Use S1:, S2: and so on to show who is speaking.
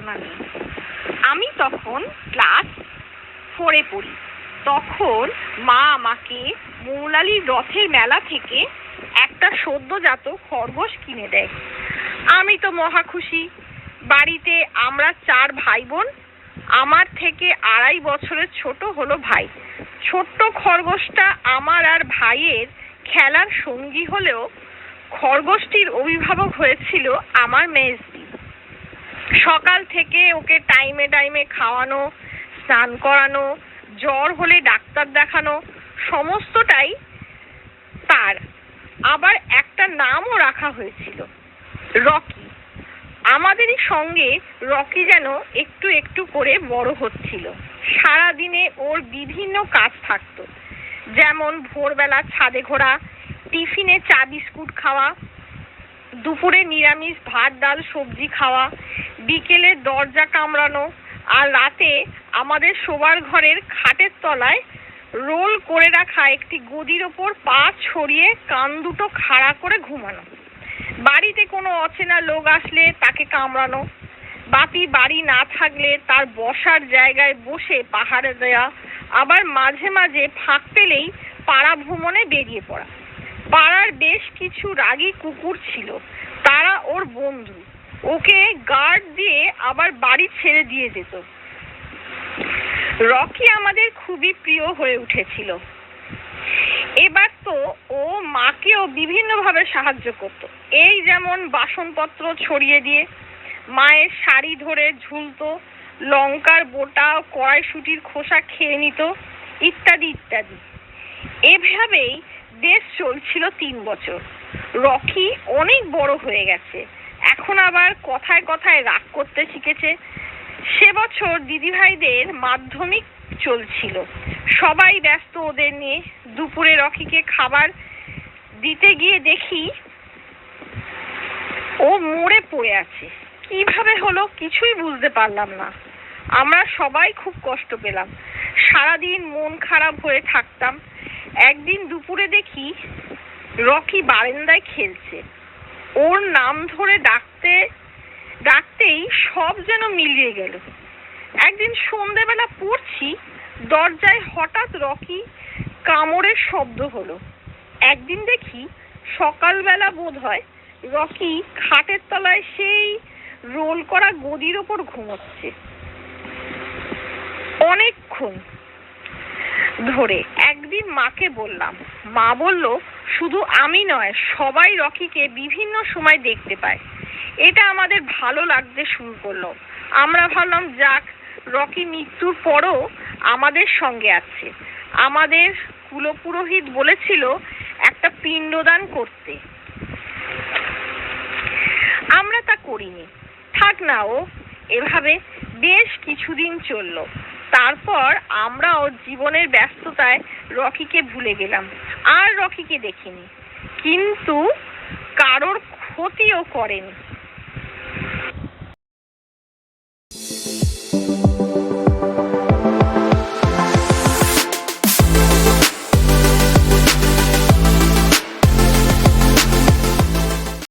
S1: ঘটনা নিয়ে। আমি তখন ক্লাস 4-এ পড়ি। তখন মা আমাকে মৌলালির রথের মেলা থেকে একটা সদ্যজাত খরগোশ কিনে দেয়। আমি তো মহা খুশি। বাড়িতে আমরা 4 ভাই বোন। আমার থেকে 2.5 বছরের ছোট হলো ভাই। ছোট্ট খরগোশটা আমার আর ভাইয়ের খেলার সঙ্গী হলেও খরগোশটির অভিভাবক হয়েছিল আমার মেজদি। সকাল থেকে ওকে টাইমে টাইমে খাওয়ানো, স্নান করানো, জ্বর হলে ডাক্তার দেখানো, সমস্তটাই তার। আবার একটা নামও রাখা হয়েছিল, রকি। আমাদেরই সঙ্গে রকি যেন একটু একটু করে বড় হচ্ছিল। সারাদিনে ওর বিভিন্ন কাজ থাকতো, যেমন ভোরবেলা ছাদে ঘোরা, টিফিনে চা বিস্কুট খাওয়া, দুপুরে নিরামিষ ভাত ডাল সবজি খাওয়া, বিকেলে দরজা কামড়ানো, আর রাতে আমাদের শোবার ঘরের খাটের তলায় রোল করে রাখা একটি গদির ওপর পা ছড়িয়ে কান দুটো খাড়া করে ঘুমানো। বাড়িতে কোনো অচেনা লোক আসলে তাকে কামড়ানো, বাপি বাড়ি না থাকলে তার বসার জায়গায় বসে পাহারা দেয়া, আবার মাঝে মাঝে ফাঁক পেলেই পাড়া ভ্রমণে বেরিয়ে পড়া। পাড়ার বেশ কিছু রাগী কুকুর ছিল, তারা ওর বন্ধু। ওকে গার্ড দিয়ে আবার বাড়ি ছেড়ে দিয়ে যেত। রকি আমাদের খুবই প্রিয় হয়ে উঠেছিল। এবার তো ও মাকেও বিভিন্নভাবে সাহায্য করত। এই যেমন বাসনপত্র ছড়িয়ে দিয়ে, মায়ের শাড়ি ধরে ঝুলতো, লঙ্কার বোটা, কড়াইশুঁটির খোসা খেয়ে নিত, ইত্যাদি ইত্যাদি। এভাবেই বেশ চলছিল 3 বছর। রকি অনেক বড় হয়ে গেছে, এখন আবার কথায় কথায় রাগ করতে শিখেছে। সে বছর দিদিভাইদের মাধ্যমিক চলছিল, সবাই ব্যস্ত ওদের নিয়ে। দুপুরে রকিকে খাবার দিতে গিয়ে দেখি ও মরে পড়ে আছে। কিভাবে হলো কিছুই বুঝতে পারলাম না। আমরা সবাই খুব কষ্ট পেলাম, সারাদিন মন খারাপ হয়ে থাকতাম। একদিন দুপুরে দেখি রকি বারান্দায় খেলছে। ওর নাম ধরে ডাকতেই সব যেন মিলিয়ে গেল। একদিন সন্ধ্যেবেলা পড়ছি, দরজায় হঠাৎ রকি কামড়ের শব্দ হলো। একদিন দেখি সকালবেলা বোধহয় রকি খাটের তলায় সেই রোল করা গদির ওপর ঘুমোচ্ছে অনেকক্ষণ ধরে। একদিন মাকে বললাম, মা বলল শুধু আমি নয়, সবাই রকিকে বিভিন্ন সময় দেখতে পায়। এটা আমাদের ভালো লাগতে শুরু করলো। আমরা ভাবলাম যাক, রকি মৃত্যুর পরও আমাদের সঙ্গে আছে। আমাদের কুলপুরোহিত বলেছিল একটা পিণ্ডদান করতে, আমরা তা করিনি। থাক না ও। এভাবে বেশ কিছুদিন চলল। তারপর আমরাও জীবনের ব্যস্ততায় রকিকে ভুলে গেলাম, আর রকিকে দেখিনি। কিন্তু কারোর ক্ষতিও করেনি।